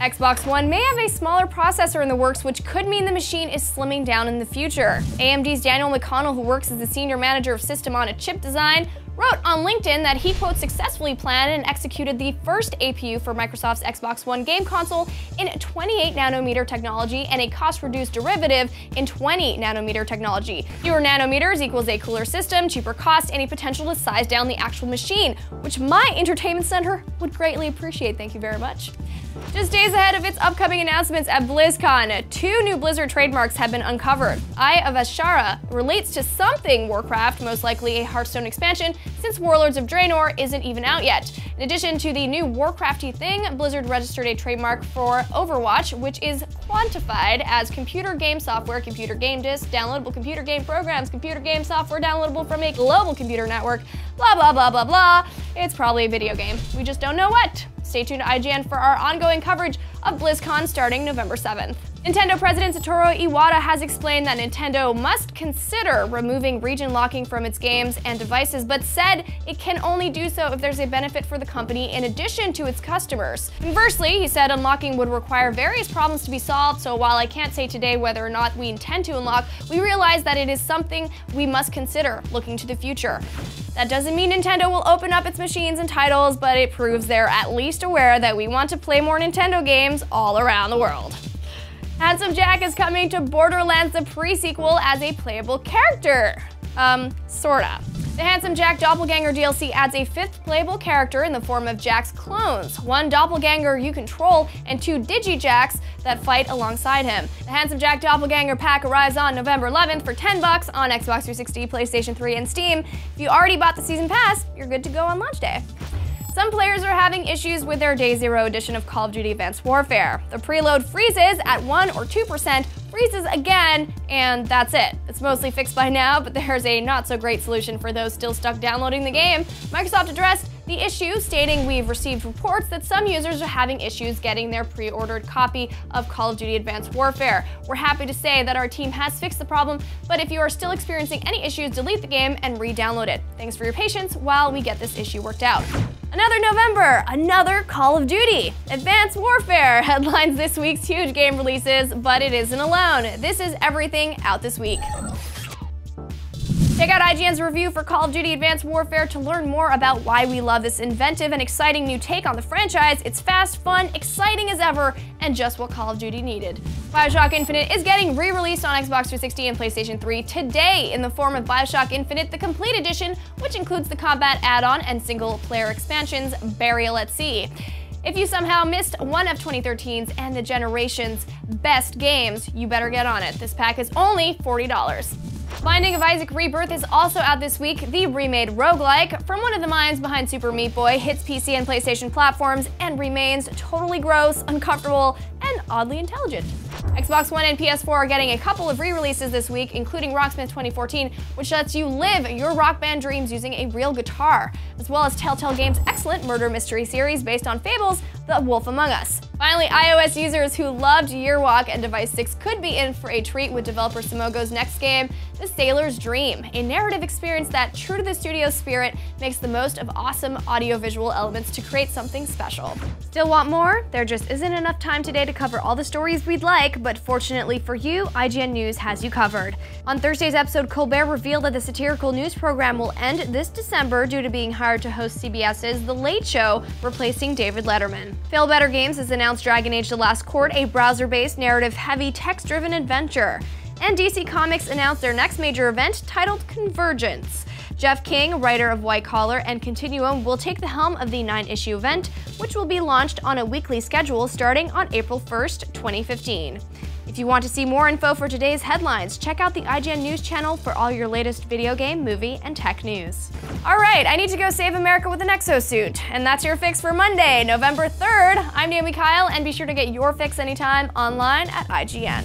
Xbox One may have a smaller processor in the works, which could mean the machine is slimming down in the future. AMD's Daniel McConnell, who works as the senior manager of system-on-a-chip design, wrote on LinkedIn that he, quote, successfully planned and executed the first APU for Microsoft's Xbox One game console in 28nm technology and a cost-reduced derivative in 20nm technology. Fewer nanometers equals a cooler system, cheaper cost, and a potential to size down the actual machine, which my entertainment center would greatly appreciate. Thank you very much. Just days ahead of its upcoming announcements at BlizzCon, 2 new Blizzard trademarks have been uncovered. Eye of Ashara relates to something Warcraft, most likely a Hearthstone expansion, since Warlords of Draenor isn't even out yet. In addition to the new Warcrafty thing, Blizzard registered a trademark for Overwatch, which is quantified as computer game software, computer game disc, downloadable computer game programs, computer game software downloadable from a global computer network, blah blah blah blah blah. It's probably a video game. We just don't know what. Stay tuned to IGN for our ongoing coverage of BlizzCon starting November 7th. Nintendo President Satoru Iwata has explained that Nintendo must consider removing region locking from its games and devices, but said it can only do so if there's a benefit for the company in addition to its customers. Conversely, he said unlocking would require various problems to be solved, so while I can't say today whether or not we intend to unlock, we realize that it is something we must consider looking to the future. That doesn't mean Nintendo will open up its machines and titles, but it proves they're at least aware that we want to play more Nintendo games all around the world. Handsome Jack is coming to Borderlands, the pre-sequel, as a playable character. Sorta. The Handsome Jack Doppelganger DLC adds a 5th playable character in the form of Jack's clones, 1 doppelganger you control, and 2 Digi-Jacks that fight alongside him. The Handsome Jack Doppelganger pack arrives on November 11th for $10 on Xbox 360, PlayStation 3, and Steam. If you already bought the Season Pass, you're good to go on launch day. Some players are having issues with their Day Zero edition of Call of Duty Advanced Warfare. The preload freezes at 1 or 2%, freezes again, and that's it. It's mostly fixed by now, but there's a not-so-great solution for those still stuck downloading the game. Microsoft addressed the issue, stating, "We've received reports that some users are having issues getting their pre-ordered copy of Call of Duty Advanced Warfare. We're happy to say that our team has fixed the problem, but if you are still experiencing any issues, delete the game and re-download it. Thanks for your patience while we get this issue worked out." Another November, another Call of Duty. Advanced Warfare headlines this week's huge game releases, but it isn't alone. This is everything out this week. Check out IGN's review for Call of Duty Advanced Warfare to learn more about why we love this inventive and exciting new take on the franchise. It's fast, fun, exciting as ever, and just what Call of Duty needed. BioShock Infinite is getting re-released on Xbox 360 and PlayStation 3 today in the form of BioShock Infinite, the Complete Edition, which includes the combat add-on and single-player expansions Burial at Sea. If you somehow missed one of 2013's and the generation's best games, you better get on it. This pack is only $40. Binding of Isaac Rebirth is also out this week. The remade roguelike from one of the minds behind Super Meat Boy hits PC and PlayStation platforms and remains totally gross, uncomfortable, and oddly intelligent. Xbox One and PS4 are getting a couple of re-releases this week, including Rocksmith 2014, which lets you live your rock band dreams using a real guitar, as well as Telltale Games' excellent murder mystery series based on fables, The Wolf Among Us. Finally, iOS users who loved Yearwalk and Device 6 could be in for a treat with developer Simogo's next game, The Sailor's Dream, a narrative experience that, true to the studio's spirit, makes the most of awesome audiovisual elements to create something special. Still want more? There just isn't enough time today to cover all the stories we'd like, but fortunately for you, IGN News has you covered. On Thursday's episode, Colbert revealed that the satirical news program will end this December due to being hired to host CBS's The Late Show, replacing David Letterman. Fail Better Games has announced Dragon Age: The Last Court, a browser-based, narrative-heavy, text-driven adventure. And DC Comics announced their next major event, titled Convergence. Jeff King, writer of White Collar and Continuum, will take the helm of the 9-issue event, which will be launched on a weekly schedule starting on April 1st, 2015. If you want to see more info for today's headlines, check out the IGN News channel for all your latest video game, movie, and tech news. Alright, I need to go save America with an exosuit. And that's your fix for Monday, November 3rd. I'm Naomi Kyle, and be sure to get your fix anytime online at IGN.